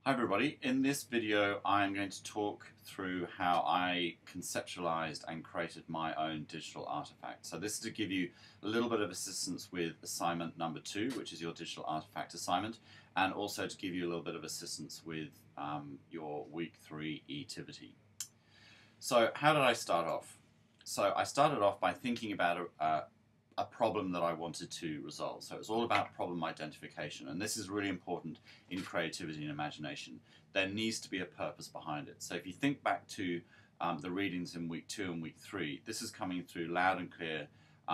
Hi everybody, in this video I'm going to talk through how I conceptualized and created my own digital artifact. So this is to give you a little bit of assistance with assignment number 2, which is your digital artifact assignment, and also to give you a little bit of assistance with your week 3 EDFD460. So how did I start off? So I started off by thinking about a problem that I wanted to resolve. So it's all about problem identification, and this is really important in creativity and imagination. There needs to be a purpose behind it. So if you think back to the readings in week 2 and week 3, this is coming through loud and clear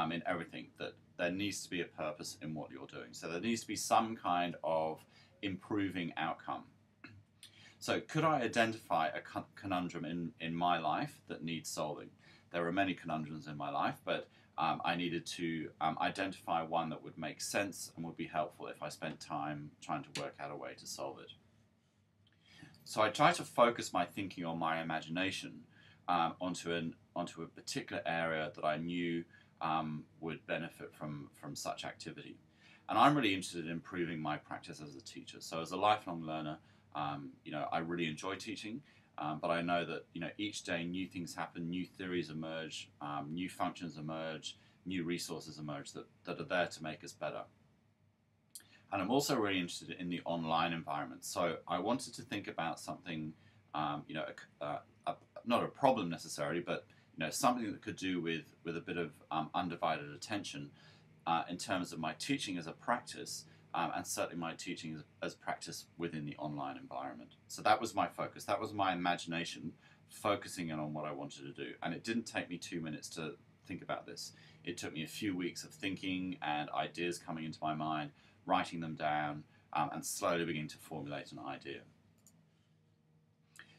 in everything, that there needs to be a purpose in what you're doing. So there needs to be some kind of improving outcome. So could I identify a conundrum in my life that needs solving? There are many conundrums in my life, but I needed to identify one that would make sense and would be helpful if I spent time trying to work out a way to solve it. So I tried to focus my thinking on my imagination onto a particular area that I knew would benefit from such activity. And I'm really interested in improving my practice as a teacher. So as a lifelong learner, I really enjoy teaching. But I know that each day new things happen, new theories emerge, new functions emerge, new resources emerge that are there to make us better. And I'm also really interested in the online environment. So I wanted to think about something, not a problem necessarily, but something that could do with a bit of undivided attention in terms of my teaching as a practice. And certainly my teaching as practice within the online environment. So that was my focus. That was my imagination focusing in on what I wanted to do. And it didn't take me 2 minutes to think about this. It took me a few weeks of thinking and ideas coming into my mind, writing them down, and slowly beginning to formulate an idea.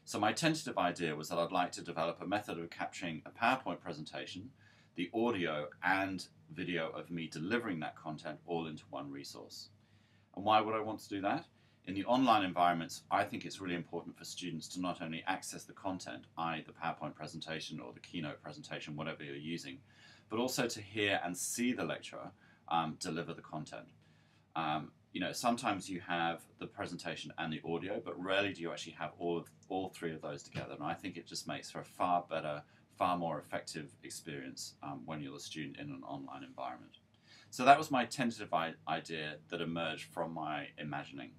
So my tentative idea was that I'd like to develop a method of capturing a PowerPoint presentation, the audio and video of me delivering that content all into one resource. And why would I want to do that? In the online environments, I think it's really important for students to not only access the content, i.e. the PowerPoint presentation or the keynote presentation, whatever you're using, but also to hear and see the lecturer deliver the content. Sometimes you have the presentation and the audio, but rarely do you actually have all three of those together. And I think it just makes for a far better, far more effective experience when you're a student in an online environment. So that was my tentative idea that emerged from my imagining.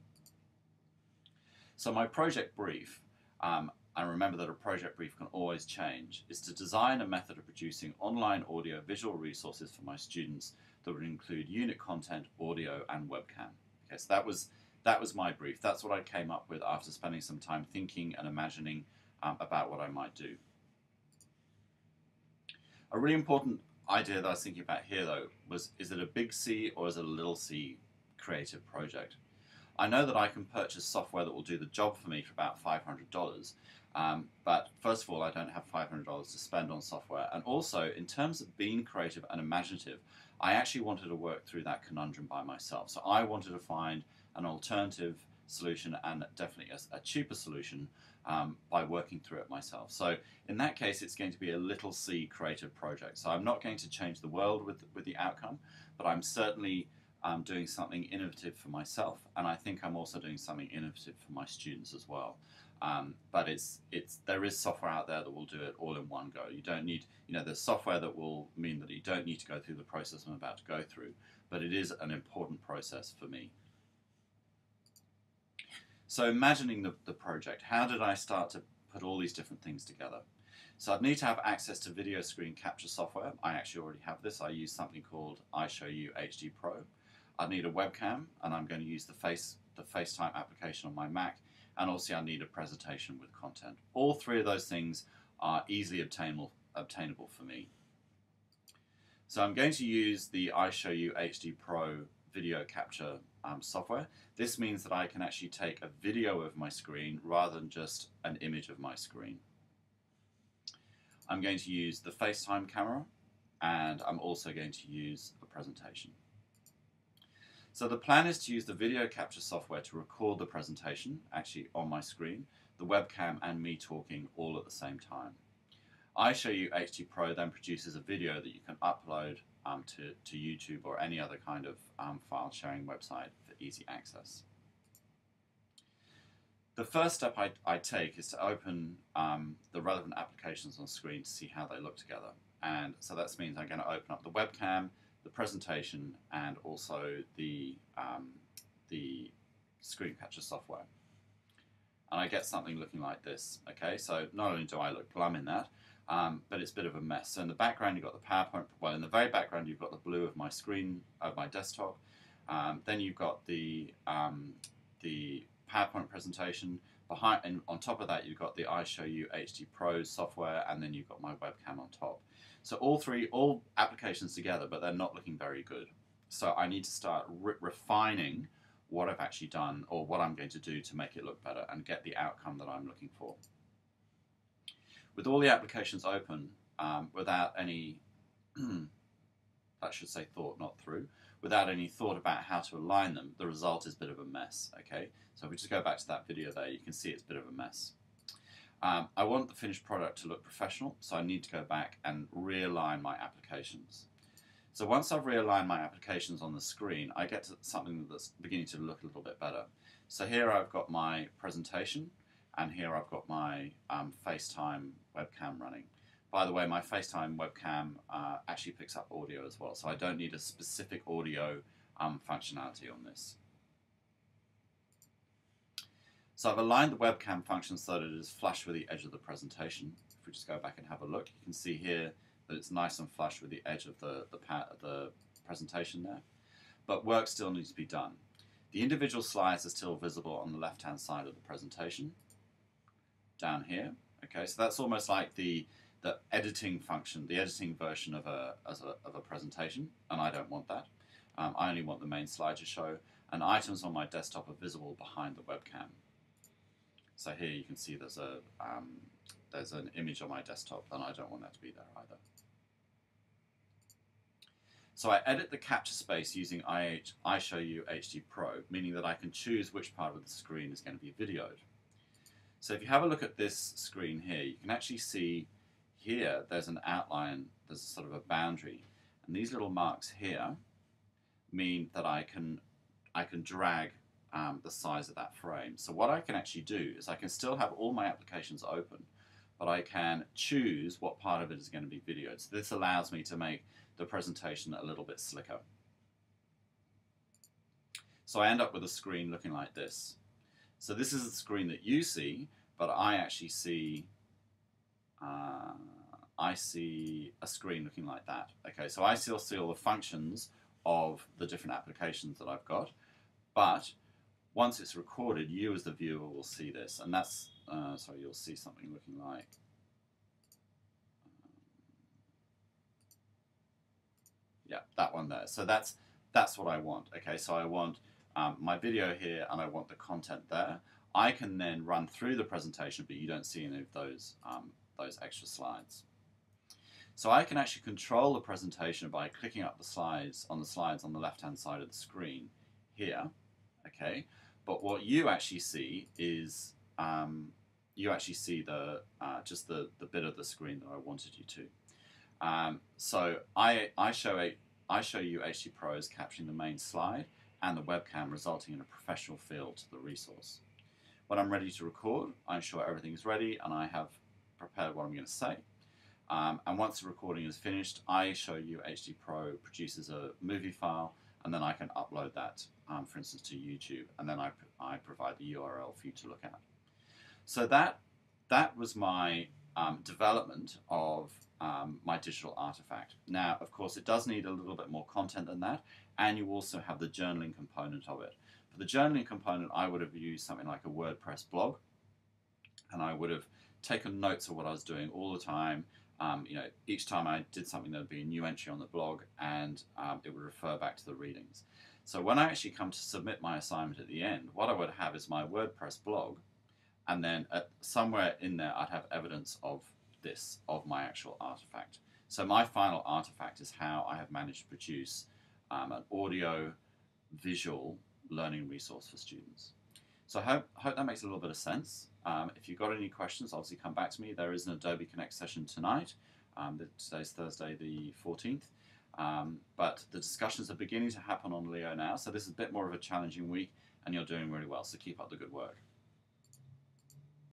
So my project brief, and remember that a project brief can always change, is to design a method of producing online audio visual resources for my students that would include unit content, audio, and webcam. Okay, so that was my brief. That's what I came up with after spending some time thinking and imagining about what I might do. A really important idea that I was thinking about here, though, was, is it a big C or is it a little c creative project? I know that I can purchase software that will do the job for me for about $500, but first of all, I don't have $500 to spend on software, and also, in terms of being creative and imaginative, I actually wanted to work through that conundrum by myself. So I wanted to find an alternative solution, and definitely a cheaper solution, by working through it myself. So in that case, it's going to be a little c creative project. So I'm not going to change the world with the outcome, but I'm certainly doing something innovative for myself, and I think I'm also doing something innovative for my students as well. But there is software out there that will do it all in one go. You don't need, there's software that will mean that you don't need to go through the process I'm about to go through, but it is an important process for me. So imagining the project, how did I start to put all these different things together? So I'd need to have access to video screen capture software. I actually already have this. I use something called iShowU HD Pro. I'd need a webcam, and I'm going to use the FaceTime application on my Mac, and also I need a presentation with content. All three of those things are easily obtainable for me. So I'm going to use the iShowU HD Pro video capture software. This means that I can actually take a video of my screen rather than just an image of my screen. I'm going to use the FaceTime camera, and I'm also going to use a presentation. So the plan is to use the video capture software to record the presentation actually on my screen, the webcam and me talking all at the same time. iShowU HD Pro then produces a video that you can upload to YouTube or any other kind of file sharing website for easy access. The first step I take is to open the relevant applications on screen to see how they look together. And so that means I'm going to open up the webcam, the presentation, and also the screen capture software. And I get something looking like this. Okay, so not only do I look glum in that, but it's a bit of a mess. So in the background you've got the PowerPoint. Well, in the very background you've got the blue of my screen, of my desktop. Then you've got the PowerPoint presentation. Behind, and on top of that, you've got the iShowU HD Pro software, and then you've got my webcam on top. So all applications together, but they're not looking very good. So I need to start refining what I've actually done, or what I'm going to do to make it look better and get the outcome that I'm looking for. With all the applications open, without any, I should say thought, not through, without any thought about how to align them, the result is a bit of a mess, okay? So if we just go back to that video there, you can see it's a bit of a mess. I want the finished product to look professional, so I need to go back and realign my applications. So once I've realigned my applications on the screen, I get to something that's beginning to look a little bit better. So here I've got my presentation, and here I've got my FaceTime webcam running. By the way, my FaceTime webcam actually picks up audio as well, so I don't need a specific audio functionality on this. So I've aligned the webcam function so that it is flush with the edge of the presentation. If we just go back and have a look, you can see here that it's nice and flush with the edge of the presentation there. But work still needs to be done. The individual slides are still visible on the left-hand side of the presentation, down here. Okay, so that's almost like the editing function, the editing version of a presentation, and I don't want that. I only want the main slide to show, and items on my desktop are visible behind the webcam. So here you can see there's an image on my desktop, and I don't want that to be there either. So I edit the capture space using iShowU HD Pro, meaning that I can choose which part of the screen is going to be videoed. So if you have a look at this screen here, you can actually see here there's an outline, there's a sort of a boundary, and these little marks here mean that I can drag the size of that frame. So what I can actually do is I can still have all my applications open, but I can choose what part of it is going to be videoed. So this allows me to make the presentation a little bit slicker. So I end up with a screen looking like this. So this is the screen that you see, but I actually see I see a screen looking like that. Okay, so I still see all the functions of the different applications that I've got, but once it's recorded, you as the viewer will see this, and that's sorry, you'll see something looking like yeah, that one there. So that's what I want. Okay, so I want my video here, and I want the content there. I can then run through the presentation, but you don't see any of those extra slides. So I can actually control the presentation by clicking up the slides on the left-hand side of the screen here. Okay, but what you actually see is you actually see the just the bit of the screen that I wanted you to. So iShowU HD Pro is capturing the main slide and the webcam, resulting in a professional feel to the resource. When I'm ready to record, I ensure everything is ready and I have prepared what I'm going to say. And once the recording is finished, iShowU HD Pro produces a movie file, and then I can upload that, for instance, to YouTube, and then I provide the URL for you to look at. So that was my development of my digital artifact. Now, of course, it does need a little bit more content than that, and you also have the journaling component of it. For the journaling component, I would have used something like a WordPress blog, and I would have taken notes of what I was doing all the time. You know, each time I did something, there would be a new entry on the blog, and it would refer back to the readings. So when I actually come to submit my assignment at the end, what I would have is my WordPress blog, and then somewhere in there I'd have evidence of this, of my actual artifact. So my final artifact is how I have managed to produce an audio visual learning resource for students. So I hope that makes a little bit of sense. If you've got any questions, obviously come back to me. There is an Adobe Connect session tonight. Today's Thursday the 14th. But the discussions are beginning to happen on Leo now, so this is a bit more of a challenging week, and you're doing really well, so keep up the good work.